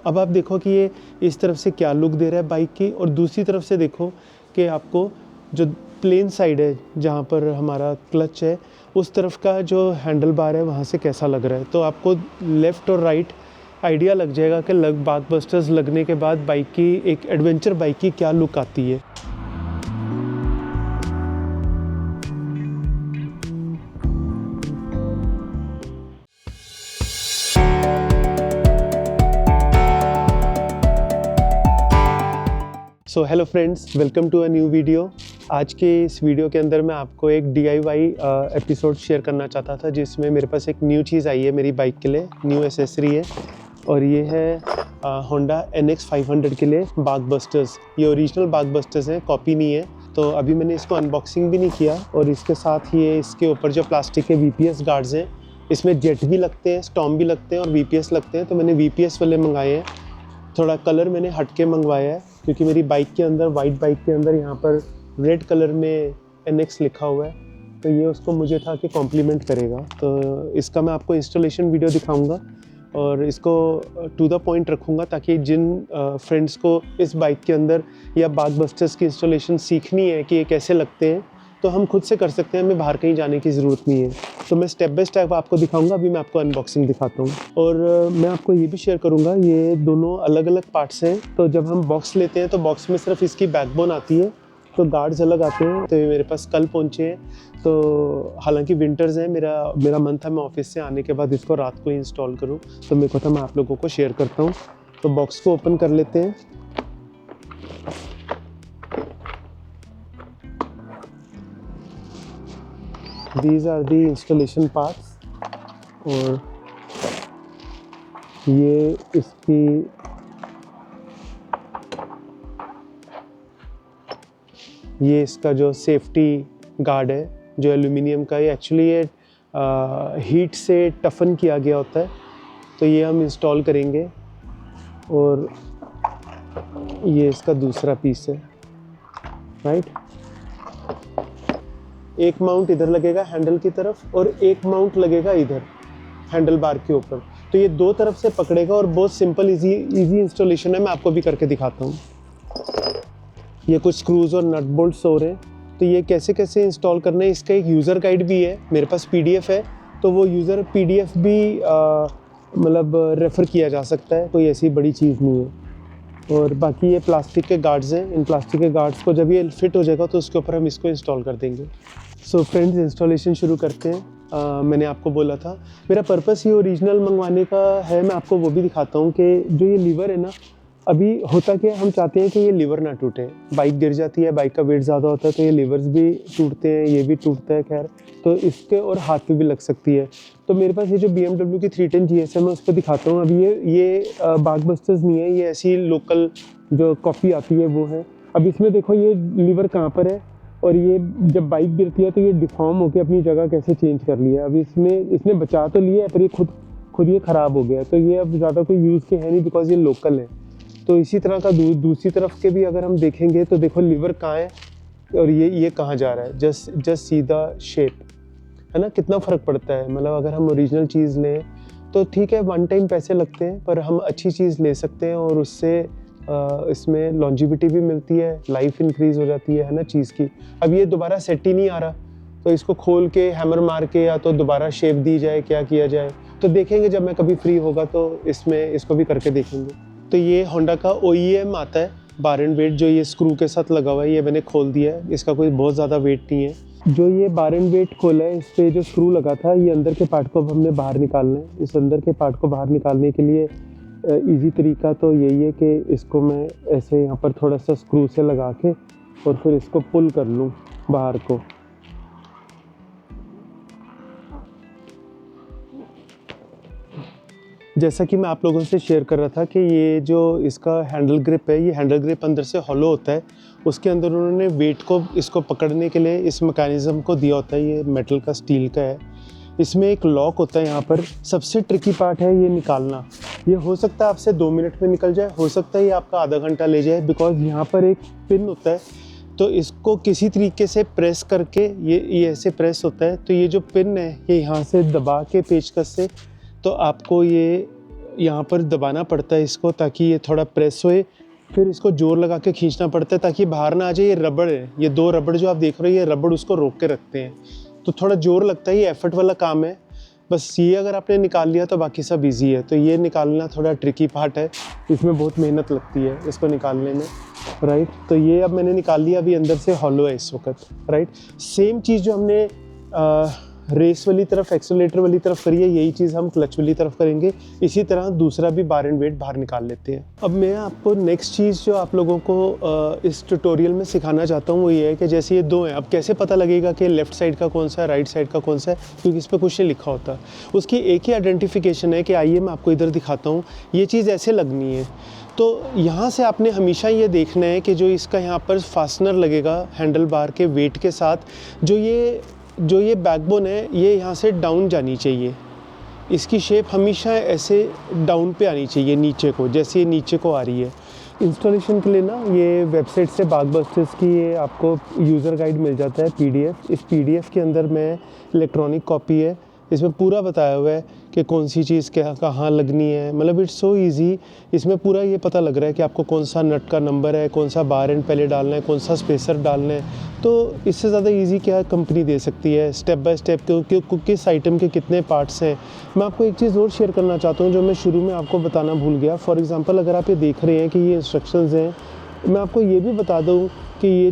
अब आप देखो कि ये इस तरफ से क्या लुक दे रहा है बाइक की, और दूसरी तरफ से देखो कि आपको जो प्लेन साइड है जहाँ पर हमारा क्लच है उस तरफ का जो हैंडल बार है वहाँ से कैसा लग रहा है। तो आपको लेफ़्ट और राइट आइडिया लग जाएगा कि बकबस्टर्स लगने के बाद बाइक की, एक एडवेंचर बाइक की क्या लुक आती है। So hello friends, welcome to a new video. आज के इस वीडियो के अंदर मैं आपको एक DIY एपिसोड शेयर करना चाहता था, जिसमें मेरे पास एक न्यू चीज़ आई है मेरी बाइक के लिए, न्यू एसेसरी है, और ये है होंडा NX 500 के लिए बकबस्टर्स। ये ओरिजिनल बकबस्टर्स हैं, कॉपी नहीं है। तो अभी मैंने इसको अनबॉक्सिंग भी नहीं किया, और इसके साथ ये इसके ऊपर जो प्लास्टिक के VPS गार्ड्स हैं, इसमें जेट भी लगते हैं, स्टॉर्म भी लगते हैं और VPS लगते हैं। तो मैंने VPS वाले मंगाए हैं। थोड़ा कलर मैंने हट के मंगवाया है क्योंकि मेरी बाइक के अंदर, वाइट बाइक के अंदर, यहाँ पर रेड कलर में NX लिखा हुआ है, तो ये उसको मुझे था कि कॉम्प्लीमेंट करेगा। तो इसका मैं आपको इंस्टॉलेशन वीडियो दिखाऊंगा और इसको टू द पॉइंट रखूँगा, ताकि जिन फ्रेंड्स को इस बाइक के अंदर या बकबस्टर्स की इंस्टॉलेशन सीखनी है कि ये कैसे लगते हैं, तो हम खुद से कर सकते हैं, हमें बाहर कहीं जाने की ज़रूरत नहीं है। तो मैं स्टेप बाय स्टेप आपको दिखाऊंगा। अभी मैं आपको अनबॉक्सिंग दिखाता हूँ, और मैं आपको ये भी शेयर करूँगा, ये दोनों अलग अलग पार्ट्स हैं। तो जब हम बॉक्स लेते हैं तो बॉक्स में सिर्फ इसकी बैकबोन आती है, तो गार्ड्स अलग आते हैं। तो ये मेरे पास कल पहुँचे हैं, तो हालांकि विंटर्स हैं, मेरा मन था मैं ऑफिस से आने के बाद इसको रात को इंस्टॉल करूँ, तो मेरे को था मैं आप लोगों को शेयर करता हूँ। तो बॉक्स को ओपन कर लेते हैं। These are the installation parts, और ये इसका जो सेफ्टी गार्ड है, जो एल्यूमिनियम का है, एक्चुअली ये हीट से टफन किया गया होता है। तो ये हम इंस्टॉल करेंगे, और ये इसका दूसरा पीस है, राइट। एक माउंट इधर लगेगा हैंडल की तरफ, और एक माउंट लगेगा इधर हैंडल बार के ऊपर। तो ये दो तरफ से पकड़ेगा, और बहुत सिंपल इजी इंस्टॉलेशन है। मैं आपको भी करके दिखाता हूँ। ये कुछ स्क्रूज और नट बोल्ट्स हो रहे हैं। तो ये कैसे कैसे इंस्टॉल करना है, इसका एक यूज़र गाइड भी है, मेरे पास PDF है, तो वो यूज़र PDF भी मतलब रेफ़र किया जा सकता है, कोई ऐसी बड़ी चीज़ नहीं है। और बाकी ये प्लास्टिक के गार्ड्स हैं। इन प्लास्टिक के गार्ड्स को जब ये फिट हो जाएगा तो उसके ऊपर हम इसको इंस्टॉल कर देंगे। सो फ्रेंड्स, इंस्टॉलेशन शुरू करते हैं। मैंने आपको बोला था मेरा पर्पस ये ओरिजिनल मंगवाने का है। मैं आपको वो भी दिखाता हूँ कि जो ये लीवर है ना, अभी होता क्या, हम चाहते हैं कि ये लीवर ना टूटे। बाइक गिर जाती है, बाइक का वेट ज़्यादा होता है, तो ये लीवर्स भी टूटते हैं, ये भी टूटता है। खैर, तो इसके और हाथ पे भी लग सकती है। तो मेरे पास ये जो BMW की 310 GS है, मैं उस पर दिखाता हूँ। अभी ये बकबस्टर्स नहीं है, ये ऐसी लोकल जो कॉपी आती है वो है। अब इसमें देखो ये लीवर कहाँ पर है, और ये जब बाइक गिरती है तो ये डिफॉर्म होकर अपनी जगह कैसे चेंज कर लिया। अब इसने बचा तो लिया है, पर ये खुद ये ख़राब हो गया। तो ये अब ज़्यादा कोई यूज़ के है नहीं, बिकॉज ये लोकल है। तो इसी तरह का दूसरी तरफ के भी अगर हम देखेंगे तो देखो लीवर कहाँ है, और ये कहाँ जा रहा है। जस्ट सीधा शेप है ना, कितना फ़र्क पड़ता है। मतलब अगर हम ओरिजिनल चीज़ लें तो ठीक है, वन टाइम पैसे लगते हैं, पर हम अच्छी चीज़ ले सकते हैं, और उससे इसमें लॉन्जिविटी भी मिलती है, लाइफ इंक्रीज़ हो जाती है ना चीज़ की। अब ये दोबारा सेट ही नहीं आ रहा, तो इसको खोल के हैमर मार के या तो दोबारा शेप दी जाए, क्या किया जाए, तो देखेंगे जब मैं कभी फ्री होगा तो इसको भी करके देखेंगे। तो ये होंडा का OEM आता है बार एंड वेट, जो ये स्क्रू के साथ लगा हुआ है, ये मैंने खोल दिया है। इसका कोई बहुत ज़्यादा वेट नहीं है। जो ये बार एंड वेट खोला है, इस पर जो स्क्रू लगा था, ये अंदर के पार्ट को अब हमने बाहर निकालना है। इस अंदर के पार्ट को बाहर निकालने के लिए इजी तरीका तो यही है कि इसको मैं ऐसे यहाँ पर थोड़ा सा स्क्रू से लगा के और फिर इसको पुल कर लूँ बाहर को। जैसा कि मैं आप लोगों से शेयर कर रहा था कि ये जो इसका हैंडल ग्रिप है, ये हैंडल ग्रिप अंदर से हॉलो होता है। उसके अंदर उन्होंने वेट को, इसको पकड़ने के लिए इस मैकेनिज़्म को दिया होता है। ये मेटल का, स्टील का है। इसमें एक लॉक होता है यहाँ पर। सबसे ट्रिकी पार्ट है ये निकालना। ये हो सकता है आपसे 2 मिनट में निकल जाए, हो सकता है ये आपका आधा घंटा ले जाए, बिकॉज यहाँ पर एक पिन होता है। तो इसको किसी तरीके से प्रेस करके, ये ऐसे प्रेस होता है, तो ये जो पिन है ये यहाँ से दबा के पेचकस से, तो आपको ये यहाँ पर दबाना पड़ता है इसको ताकि ये थोड़ा प्रेस होए, फिर इसको जोर लगा के खींचना पड़ता है ताकि बाहर ना आ जाए। ये रबड़ है, ये 2 रबड़ जो आप देख रहे हो, ये रबड़ उसको रोक के रखते हैं, तो थोड़ा जोर लगता है, ये एफर्ट वाला काम है। बस ये अगर आपने निकाल लिया तो बाकी सब इजी है। तो ये निकालना थोड़ा ट्रिकी पार्ट है, इसमें बहुत मेहनत लगती है इसको निकालने में, राइट। तो ये अब मैंने निकाल लिया, अभी अंदर से हॉलो है इस वक्त, राइट। सेम चीज़ जो हमने रेस वाली तरफ, एक्सेलरेटर वाली तरफ करी है, यही चीज़ हम क्लच वाली तरफ करेंगे। इसी तरह दूसरा भी बार एंड वेट बाहर निकाल लेते हैं। अब मैं आपको नेक्स्ट चीज़ जो आप लोगों को इस ट्यूटोरियल में सिखाना चाहता हूँ वो ये है कि जैसे ये 2 हैं, अब कैसे पता लगेगा कि लेफ़्ट साइड का कौन सा है, राइट साइड का कौन सा है, क्योंकि इस पर कुछ नहीं लिखा होता। उसकी एक ही आइडेंटिफिकेशन है कि आइए मैं आपको इधर दिखाता हूँ, ये चीज़ ऐसे लगनी है। तो यहाँ से आपने हमेशा ये देखना है कि जो इसका यहाँ पर फास्टनर लगेगा हैंडल बार के वेट के साथ, जो ये बैकबोन है ये यहाँ से डाउन जानी चाहिए। इसकी शेप हमेशा ऐसे डाउन पे आनी चाहिए नीचे को, जैसे ये नीचे को आ रही है। इंस्टॉलेशन के लिए ना ये वेबसाइट से बागबस्टर्स की ये आपको यूज़र गाइड मिल जाता है PDF। इस PDF के अंदर में इलेक्ट्रॉनिक कॉपी है, इसमें पूरा बताया हुआ है कि कौन सी चीज़ क्या कहाँ लगनी है। मतलब इट्स सो इजी, इसमें पूरा ये पता लग रहा है कि आपको कौन सा नट का नंबर है, कौन सा बार एंड पहले डालना है, कौन सा स्पेसर डालना है। तो इससे ज़्यादा इजी क्या कंपनी दे सकती है, स्टेप बाय स्टेप किस आइटम के कितने पार्ट्स हैं। मैं आपको एक चीज़ और शेयर करना चाहता हूँ जो मैं शुरू में आपको बताना भूल गया। फॉर एग्ज़ाम्पल अगर आप ये देख रहे हैं कि ये इंस्ट्रक्शंस हैं, मैं आपको ये भी बता दूँ कि ये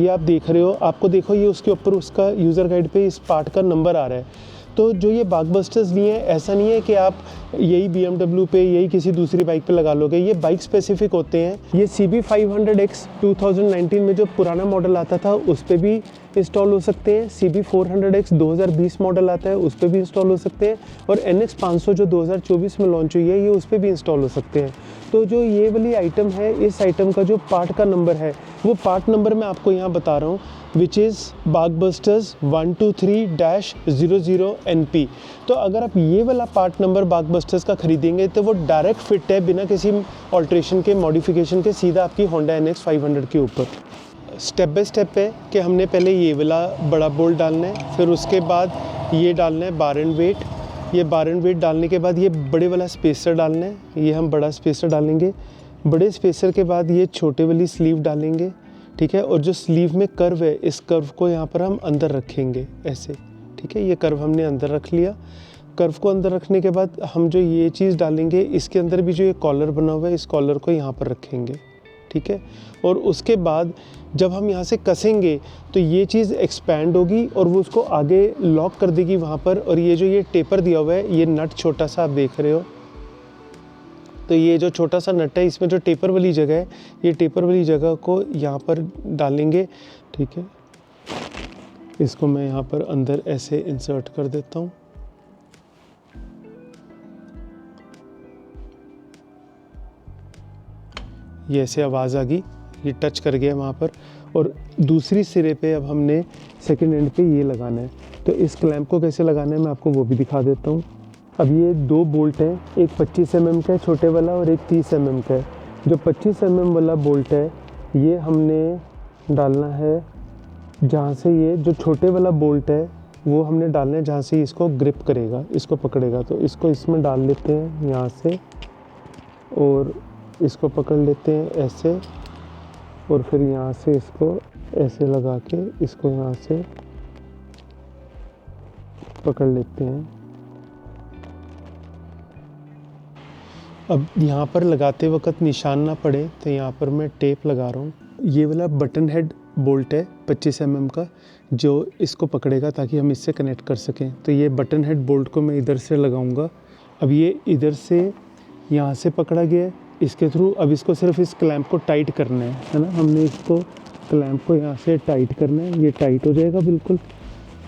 आप देख रहे हो, आपको देखो ये उसके ऊपर उसका यूज़र गाइड पे इस पार्ट का नंबर आ रहा है। तो जो ये बागबस्टर्स लिए हैं, ऐसा नहीं है कि आप यही BMW पे, यही किसी दूसरी बाइक पे लगा लोगे, ये बाइक स्पेसिफिक होते हैं। ये CB500X 2019 में जो पुराना मॉडल आता था उस पर भी इंस्टॉल हो सकते हैं। CB400X 2020 मॉडल आता है उस पर भी इंस्टॉल हो सकते हैं, और NX 500 जो 2024 में लॉन्च हुई है ये उस पर भी इंस्टॉल हो सकते हैं। तो जो ये वाली आइटम है, इस आइटम का जो पार्ट का नंबर है वो पार्ट नंबर मैं आपको यहाँ बता रहा हूँ, विच इज़ बागबस्टर्स 123-00 NP। तो अगर आप ये वाला पार्ट नंबर बागबस्टर्स का खरीदेंगे तो वो डायरेक्ट फिट है बिना किसी ऑल्ट्रेशन के, मॉडिफिकेशन के, सीधा आपकी होंडा NX 500 के ऊपर। स्टेप बाय स्टेप है कि हमने पहले ये वाला बड़ा बोल्ट डालना है, फिर उसके बाद ये डालना है बार एंड वेट। ये बार एंड वेट डालने के बाद ये बड़े वाला स्पेसर डालना है, ये हम बड़ा स्पेसर डालेंगे। बड़े स्पेसर के बाद ये छोटे वाली स्लीव डालेंगे, ठीक है। और जो स्लीव में कर्व है, इस कर्व को यहाँ पर हम अंदर रखेंगे ऐसे, ठीक है। ये कर्व हमने अंदर रख लिया। कर्व को अंदर रखने के बाद हम जो ये चीज़ डालेंगे, इसके अंदर भी जो ये कॉलर बना हुआ है, इस कॉलर को यहाँ पर रखेंगे, ठीक है। और उसके बाद जब हम यहाँ से कसेंगे तो ये चीज़ एक्सपैंड होगी और वो उसको आगे लॉक कर देगी वहाँ पर। और ये जो ये टेपर दिया हुआ है, ये नट छोटा सा आप देख रहे हो, तो ये जो छोटा सा नट है, इसमें जो टेपर वाली जगह है, ये टेपर वाली जगह को यहाँ पर डालेंगे, ठीक है। इसको मैं यहाँ पर अंदर ऐसे इंसर्ट कर देता हूँ। ये ऐसे आवाज़ आ गई, ये टच कर गया वहाँ पर। और दूसरी सिरे पे अब हमने सेकंड एंड पे ये लगाना है। तो इस क्लैंप को कैसे लगाना है मैं आपको वो भी दिखा देता हूँ। अब ये 2 बोल्ट हैं, एक 25 mm का है छोटे वाला और एक 30 mm का है। जो 25 mm वाला बोल्ट है ये हमने डालना है जहाँ से ये जो छोटे वाला बोल्ट है वो हमने डालना है जहाँ से इसको ग्रिप करेगा, इसको पकड़ेगा। तो इसको इसमें डाल लेते हैं यहाँ से, और इसको पकड़ लेते हैं ऐसे, और फिर यहाँ से इसको ऐसे लगा के इसको यहाँ से पकड़ लेते हैं। अब यहाँ पर लगाते वक्त निशान ना पड़े तो यहाँ पर मैं टेप लगा रहा हूँ। ये वाला बटन हेड बोल्ट है 25 mm का, जो इसको पकड़ेगा ताकि हम इससे कनेक्ट कर सकें। तो ये बटन हेड बोल्ट को मैं इधर से लगाऊंगा। अब ये इधर से यहाँ से पकड़ा गया है, इसके थ्रू अब इसको सिर्फ इस क्लैंप को टाइट करना है ना। हमने इसको क्लैंप को यहाँ से टाइट करना है, ये टाइट हो जाएगा बिल्कुल।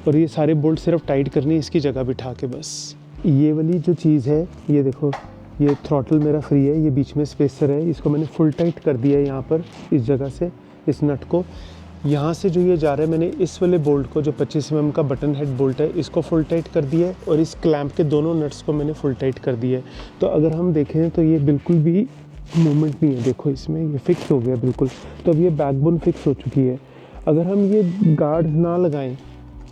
और ये सारे बोल्ट सिर्फ टाइट करने हैं इसकी जगह बिठा के बस। ये वाली जो चीज़ है, ये देखो, ये थ्रॉटल मेरा फ्री है, ये बीच में स्पेसर है, इसको मैंने फुल टाइट कर दिया है यहाँ पर इस जगह से, इस नट को। यहाँ से जो ये जा रहा है, मैंने इस वाले बोल्ट को जो 25 mm का बटन हेड बोल्ट है इसको फुल टाइट कर दिया है, और इस क्लैंप के दोनों नट्स को मैंने फुल टाइट कर दिया है। तो अगर हम देखें तो ये बिल्कुल भी मूवमेंट नहीं है, देखो इसमें ये फिक्स हो गया बिल्कुल। तो अब ये बैकबोन फिक्स हो चुकी है। अगर हम ये गार्ड्स ना लगाएं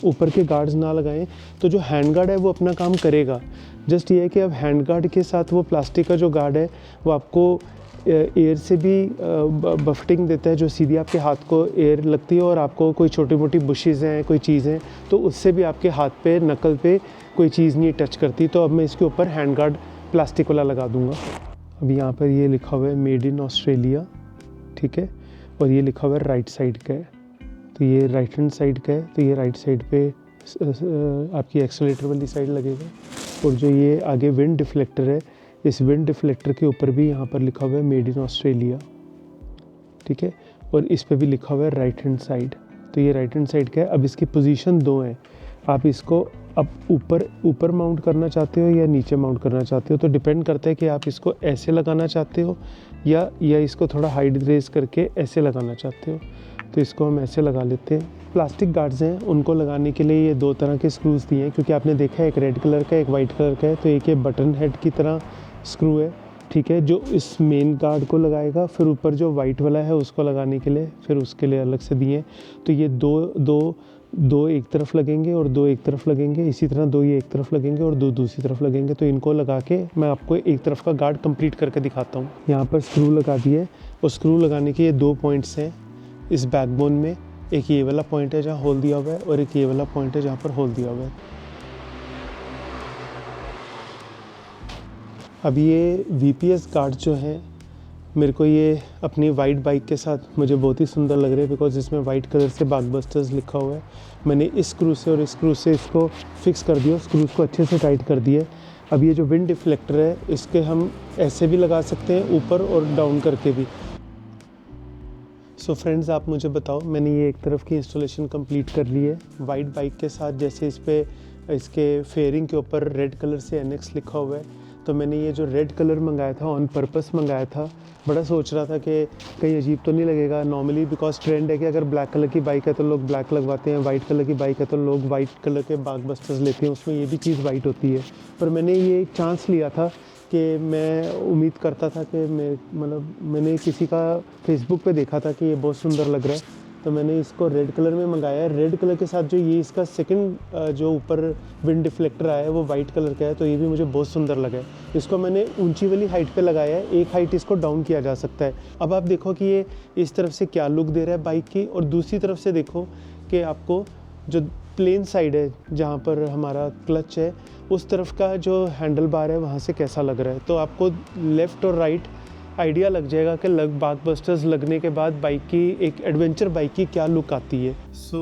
ऊपर के गार्ड्स ना लगाएं तो जो हैंड गार्ड है वो अपना काम करेगा। जस्ट ये है कि अब हैंड गार्ड के साथ वो प्लास्टिक का जो गार्ड है वो आपको एयर से भी बफटिंग देता है, जो सीधी आपके हाथ को एयर लगती है और आपको कोई छोटी मोटी बुशेज़ हैं, कोई चीज़ें, तो उससे भी आपके हाथ पे, नकल पे कोई चीज़ नहीं टच करती। तो अब मैं इसके ऊपर हैंड गार्ड प्लास्टिक वाला लगा दूंगा। अब यहाँ पर ये लिखा हुआ है मेड इन ऑस्ट्रेलिया, ठीक है, और ये लिखा हुआ है राइट साइड का है, तो ये राइट हैंड साइड का है, तो ये राइट साइड पे आपकी एक्सेलेरेटर वाली साइड लगेगा। और जो ये आगे विंड डिफ्लेक्टर है, इस विंड डिफ्लेक्टर के ऊपर भी यहाँ पर लिखा हुआ है मेड इन ऑस्ट्रेलिया, ठीक है, और इस पे भी लिखा हुआ है राइट हैंड साइड, तो ये राइट हैंड साइड का है। अब इसकी पोजीशन 2 है, आप इसको अब ऊपर माउंट करना चाहते हो या नीचे माउंट करना चाहते हो, तो डिपेंड करता है कि आप इसको ऐसे लगाना चाहते हो या इसको थोड़ा हाइट रेज करके ऐसे लगाना चाहते हो। तो इसको हम ऐसे लगा लेते हैं। प्लास्टिक गार्ड्स हैं, उनको लगाने के लिए ये 2 तरह के स्क्रूज़ दिए हैं, क्योंकि आपने देखा है एक रेड कलर का एक वाइट कलर का है, तो एक ये बटन हेड की तरह स्क्रू है, ठीक है, जो इस मेन गार्ड को लगाएगा। फिर ऊपर जो वाइट वाला है उसको लगाने के लिए फिर उसके लिए अलग से दिए हैं। तो ये दो एक तरफ लगेंगे और 2 एक तरफ लगेंगे, इसी तरह 2 ये एक तरफ लगेंगे और 2 दूसरी तरफ लगेंगे। तो इनको लगा के मैं आपको एक तरफ का गार्ड कंप्लीट करके दिखाता हूँ। यहाँ पर स्क्रू लगा दिए और स्क्रू लगाने के ये 2 पॉइंट्स हैं इस बैकबोन में। एक ये वाला पॉइंट है जहाँ होल दिया हुआ है और एक ये वाला पॉइंट है जहाँ पर होल दिया हुआ है। अब ये VPS गार्ड जो है, मेरे को ये अपनी वाइट बाइक के साथ मुझे बहुत ही सुंदर लग रहे हैं, बिकॉज इसमें वाइट कलर से बागबस्टर्स लिखा हुआ है। मैंने इस स्क्रू से और इस स्क्रू से इसको फिक्स कर दिया, स्क्रूज को अच्छे से टाइट कर दिए। अब ये जो विंड डिफ्लेक्टर है, इसके हम ऐसे भी लगा सकते हैं, ऊपर और डाउन करके भी। सो फ्रेंड्स, आप मुझे बताओ, मैंने ये एक तरफ की इंस्टॉलेशन कंप्लीट कर ली है वाइट बाइक के साथ। जैसे इस पे इसके फेयरिंग के ऊपर रेड कलर से NX लिखा हुआ है, तो मैंने ये जो रेड कलर मंगाया था ऑन पर्पस मंगाया था। बड़ा सोच रहा था कि कहीं अजीब तो नहीं लगेगा नॉर्मली, बिकॉज ट्रेंड है कि अगर ब्लैक कलर की बाइक है तो लोग ब्लैक लगवाते हैं, वाइट कलर की बाइक है तो लोग वाइट कलर के बागबस्टर्स लेते हैं, उसमें ये भी चीज़ वाइट होती है। पर मैंने ये एक चांस लिया था कि मैं उम्मीद करता था कि मैंने किसी का फेसबुक पे देखा था कि ये बहुत सुंदर लग रहा है, तो मैंने इसको रेड कलर में मंगाया है। रेड कलर के साथ जो ये इसका सेकंड जो ऊपर विंड डिफ्लेक्टर आया है वो वाइट कलर का है, तो ये भी मुझे बहुत सुंदर लगा है। इसको मैंने ऊंची वाली हाइट पे लगाया है, एक हाइट इसको डाउन किया जा सकता है। अब आप देखो कि ये इस तरफ से क्या लुक दे रहा है बाइक की, और दूसरी तरफ से देखो कि आपको जो प्लेन साइड है जहाँ पर हमारा क्लच है, उस तरफ का जो हैंडल बार है वहाँ से कैसा लग रहा है। तो आपको लेफ़्ट और राइट आइडिया लग जाएगा कि बागबस्टर्स लगने के बाद बाइक की, एक एडवेंचर बाइक की क्या लुक आती है। सो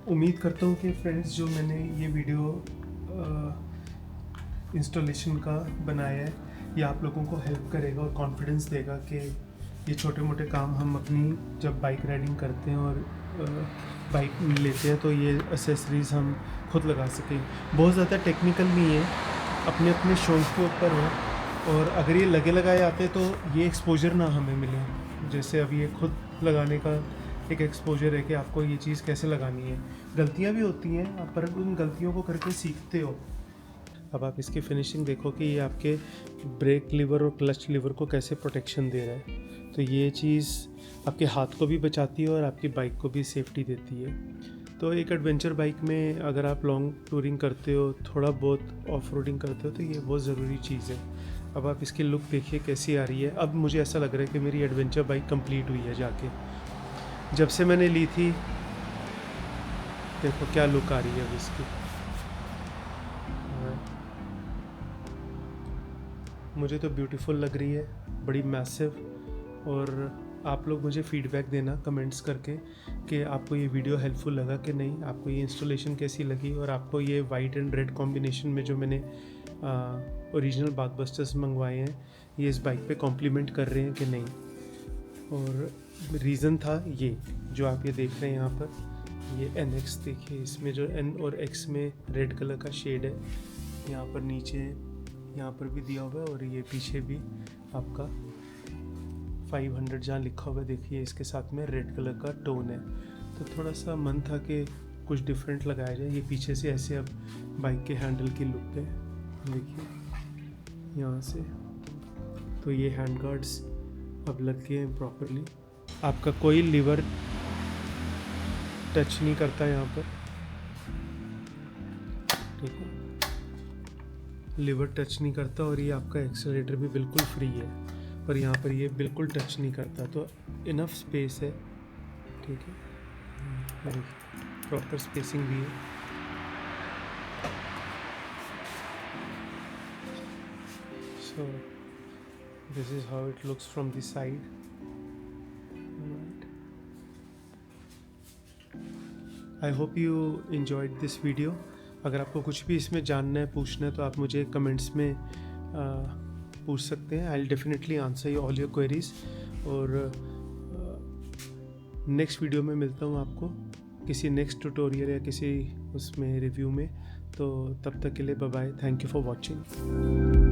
उम्मीद करता हूँ कि फ्रेंड्स, जो मैंने ये वीडियो इंस्टॉलेशन का बनाया है, ये आप लोगों को हेल्प करेगा और कॉन्फिडेंस देगा कि ये छोटे मोटे काम हम अपनी जब बाइक राइडिंग करते हैं और बाइक लेते हैं तो ये एसेसरीज़ हम खुद लगा सकें। बहुत ज़्यादा टेक्निकल नहीं है, अपने अपने शौक के ऊपर है, और अगर ये लगे लगाए आते तो ये एक्सपोजर ना हमें मिले। जैसे अभी ये खुद लगाने का एक एक्सपोजर है कि आपको ये चीज़ कैसे लगानी है। गलतियाँ भी होती हैं, पर उन गलतियों को करके सीखते हो। अब आप इसकी फिनिशिंग देखो कि ये आपके ब्रेक लीवर और क्लच लीवर को कैसे प्रोटेक्शन दे रहा है। तो ये चीज़ आपके हाथ को भी बचाती है और आपकी बाइक को भी सेफ्टी देती है। तो एक एडवेंचर बाइक में अगर आप लॉन्ग टूरिंग करते हो, थोड़ा बहुत ऑफ रोडिंग करते हो, तो ये बहुत ज़रूरी चीज़ है। अब आप इसकी लुक देखिए कैसी आ रही है। अब मुझे ऐसा लग रहा है कि मेरी एडवेंचर बाइक कंप्लीट हुई है जाके। जब से मैंने ली थी, देखो क्या लुक आ रही है अब इसकी। मुझे तो ब्यूटीफुल लग रही है, बड़ी मैसिव। और आप लोग मुझे फीडबैक देना कमेंट्स करके कि आपको ये वीडियो हेल्पफुल लगा कि नहीं, आपको ये इंस्टॉलेशन कैसी लगी, और आपको ये वाइट एंड रेड कॉम्बिनेशन में जो मैंने ओरिजिनल बागबस्टर्स मंगवाए हैं, ये इस बाइक पे कॉम्प्लीमेंट कर रहे हैं कि नहीं। और रीज़न था ये जो आप ये देख रहे हैं यहाँ पर, ये NX देखिए, इसमें जो N और X में रेड कलर का शेड है, यहाँ पर नीचे यहाँ पर भी दिया हुआ है, और ये पीछे भी आपका 500 जहाँ लिखा हुआ है, देखिए इसके साथ में रेड कलर का टोन है। तो थोड़ा सा मन था कि कुछ डिफरेंट लगाया जाए। ये पीछे से ऐसे अब बाइक के हैंडल की लुक पे देखिए यहाँ से, तो ये हैंड गार्ड्स अब लग गए हैं प्रॉपरली। आपका कोई लीवर टच नहीं करता यहाँ पर, ठीक है, लीवर टच नहीं करता और ये आपका एक्सेलरेटर भी बिल्कुल फ्री है, पर यहाँ पर ये बिल्कुल टच नहीं करता, तो इनफ स्पेस है। ठीक है, प्रॉपर स्पेसिंग भी है। So this is how it looks from this side. I hope you enjoyed this video. अगर आपको कुछ भी इसमें जानना है, पूछना है, तो आप मुझे कमेंट्स में पूछ सकते हैं। I will definitely answer you all your queries. और नेक्स्ट वीडियो में मिलता हूँ आपको किसी नेक्स्ट ट्यूटोरियल या किसी उसमें रिव्यू में। तो तब तक के लिए bye bye, thank you for watching.